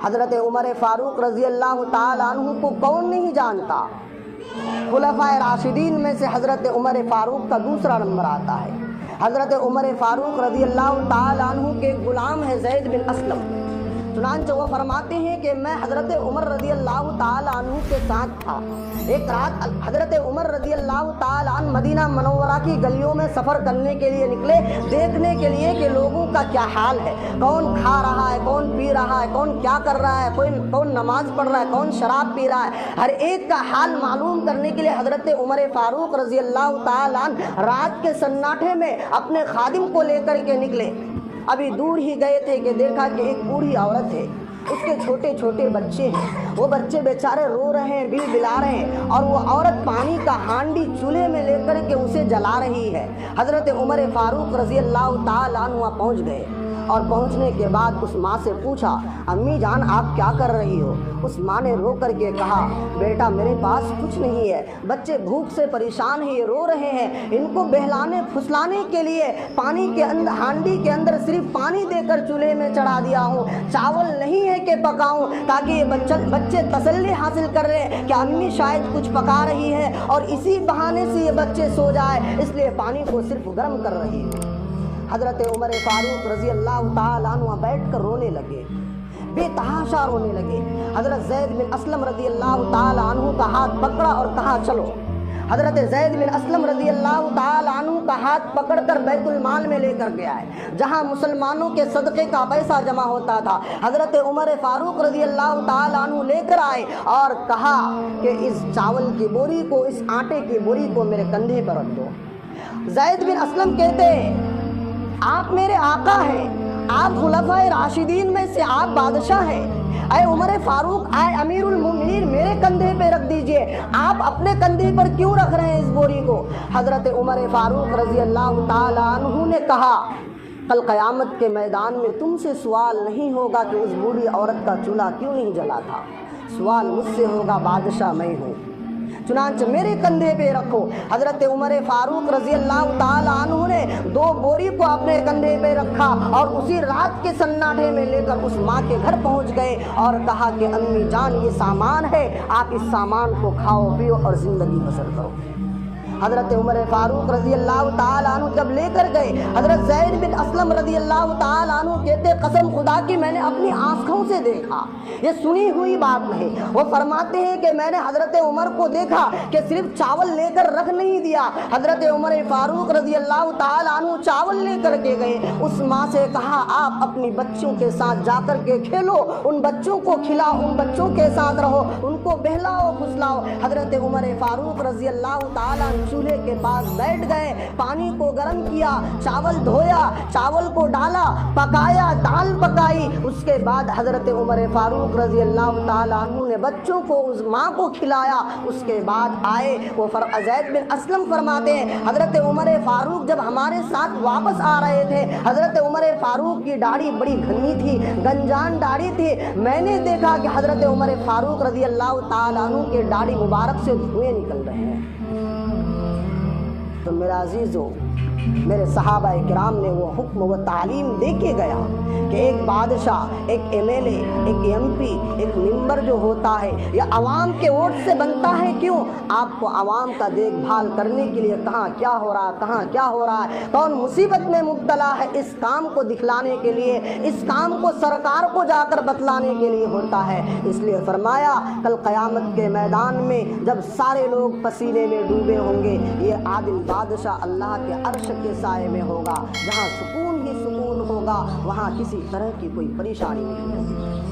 حضرت عمر فاروق رضی اللہ تعالیٰ عنہ کو کون نہیں جانتا؟ خلفائے راشدین میں سے حضرت عمر فاروق کا دوسرا نمبر آتا ہے۔ حضرت عمر فاروق رضی اللہ تعالیٰ عنہ کے غلام ہے زید بن اسلم۔ چنانچہ وہ فرماتے ہیں کہ میں حضرت عمر رضی اللہ تعالیٰ عنہ کے ساتھ تھا۔ ایک رات حضرت عمر رضی اللہ تعالیٰ عنہ مدینہ منورہ کی گلیوں میں سفر کرنے کے لیے نکلے، دیکھنے کے لیے کہ لوگوں کا کیا حال ہے، کون کھا رہا ہے، کون پی رہا ہے، کون کیا کر رہا ہے، کون نماز پڑھ رہا ہے، کون شراب پی رہا ہے، ہر ایک کا حال معلوم کرنے کے لیے حضرت عمر فاروق رضی اللہ تعالیٰ عنہ رات کے سناٹے میں اپنے خادم کو لے کر کے نکلے۔ ابھی دور ہی گئے تھے کہ دیکھا کہ ایک بوڑھی عورت ہے، اس کے چھوٹے چھوٹے بچے ہیں، وہ بچے بیچارے رو رہے ہیں، بل بلا رہے ہیں، اور وہ عورت پانی کا ہانڈی چولہے میں لے کر کے اسے جلا رہی ہے۔ حضرت عمر فاروق رضی اللہ تعالیٰ عنہ وہاں پہنچ گئے، اور پہنچنے کے بعد اس ماں سے پوچھا، امی جان آپ کیا کر رہی ہو؟ اس ماں نے رو کر کے کہا، بیٹا میرے پاس کچھ نہیں ہے، بچے بھوک سے پریشان ہیں، یہ رو رہے ہیں، ان کو بہلانے پھسلانے کے لیے پانی کے اندر، ہانڈی کے اندر صرف پانی دے کر چولہے میں چڑھا دیا ہوں، چاول نہیں ہے کہ پکاؤں، تاکہ یہ بچے تسلی حاصل کر رہے ہیں کہ امی شاید کچھ پکا رہی ہے اور اسی بہانے سے یہ بچے سو جائے، اس لیے پانی کو صرف گرم کر رہی ہے۔ حضرت عمر فاروق رضی اللہ تعالیٰ عنہ بیٹھ کر رونے لگے، بے تحاشا رونے لگے۔ حضرت زید بن اسلم رضی اللہ تعالیٰ عنہ کا ہاتھ پکڑا اور کہا چلو۔ حضرت زید بن اسلم رضی اللہ تعالیٰ عنہ کا ہاتھ پکڑ کر بیت المال میں لے کر گیا ہے، جہاں مسلمانوں کے صدقے کا پیسہ جمع ہوتا تھا۔ حضرت عمر فاروق رضی اللہ تعالیٰ عنہ لے کر آئے اور کہا کہ اس چاول کی بوری کو، اس آٹے کی بوری کو میرے کندھے پر رکھ دو۔ زید بن اسلم کہتے ہیں، آپ میرے آقا ہیں، آپ خلفائے راشدین میں سے آپ بادشاہ ہیں، اے عمر فاروق، اے امیر المومنین، میرے کندھے پہ رکھ دیجئے، آپ اپنے کندھے پر کیوں رکھ رہے ہیں اس بوری کو؟ حضرت عمر فاروق رضی اللہ تعالیٰ عنہ نے کہا، کل قیامت کے میدان میں تم سے سوال نہیں ہوگا کہ اس بوڑھی عورت کا چولہا کیوں نہیں جلا تھا، سوال مجھ سے ہوگا، بادشاہ میں ہوں، چنانچہ میرے کندھے پہ رکھو۔ حضرت عمر فاروق رضی اللہ تعالیٰ عنہ نے 2 بوری کو اپنے کندھے پہ رکھا اور اسی رات کے سناٹے میں لے کر اس ماں کے گھر پہنچ گئے اور کہا کہ امی جان یہ سامان ہے، آپ اس سامان کو کھاؤ پیو اور زندگی بسر کرو۔ حضرت عمر فاروق رضی اللہ تعالیٰ عنہ جب لے کر گئے، حضرت زید بن اسلم رضی اللہ تعالیٰ عنہ کہتے، قسم خدا کی میں نے اپنی آنکھوں سے دیکھا، یہ سنی ہوئی بات نہیں۔ وہ فرماتے ہیں کہ میں نے حضرت عمر کو دیکھا کہ صرف چاول لے کر رکھ نہیں دیا، حضرت عمر فاروق رضی اللہ تعالیٰ عنہ چاول لے کر کے گئے، اس ماں سے کہا آپ اپنی بچوں کے ساتھ جا کر کے کھیلو، ان بچوں کو کھلاؤ، ان بچوں کے ساتھ رہو، ان کو بہلاؤ پھسلاؤ۔ حضرت عمر فاروق رضی اللہ تعالیٰ عنہ چولہے کے پاس بیٹھ گئے، پانی کو گرم کیا، چاول دھویا، چاول کو ڈالا، پکایا، دال پکائی، اس کے بعد حضرت عمر فاروق رضی اللہ تعالیٰ عنہ نے بچوں کو، اس ماں کو کھلایا۔ اس کے بعد آئے وہ زید بن اسلم فرماتے ہیں، حضرت عمر فاروق جب ہمارے ساتھ واپس آ رہے تھے، حضرت عمر فاروق کی داڑھی بڑی گھنی تھی، گنجان داڑھی تھی، میں نے دیکھا کہ حضرت عمر فاروق رضی اللہ تعالیٰ عنہ کے داڑھی مبارک سے دھوئیں نکل رہے ہیں۔ تو میرا عزیزو، میرے صحابہ کرام نے وہ حکم و تعلیم دے کے گیا کہ ایک بادشاہ، ایک ایم ایل اے، ایک ایم پی، ایک ممبر جو ہوتا ہے یہ عوام کے ووٹ سے بنتا ہے۔ کیوں؟ آپ کو عوام کا دیکھ بھال کرنے کے لیے کہاں کیا ہو رہا ہے، کہاں کیا ہو رہا ہے، کون مصیبت میں مبتلا ہے، اس کام کو دکھلانے کے لیے، اس کام کو سرکار کو جا کر بتلانے کے لیے ہوتا ہے۔ اس لیے فرمایا کل قیامت کے میدان میں جب سارے لوگ پسینے میں ڈوبے ہوں گے، یہ عادل بادشاہ اللہ کے عرش کے سائے میں ہوگا، جہاں سکون ہی سکون ہوگا، وہاں کسی طرح کی کوئی پریشانی نہیں ہوگی۔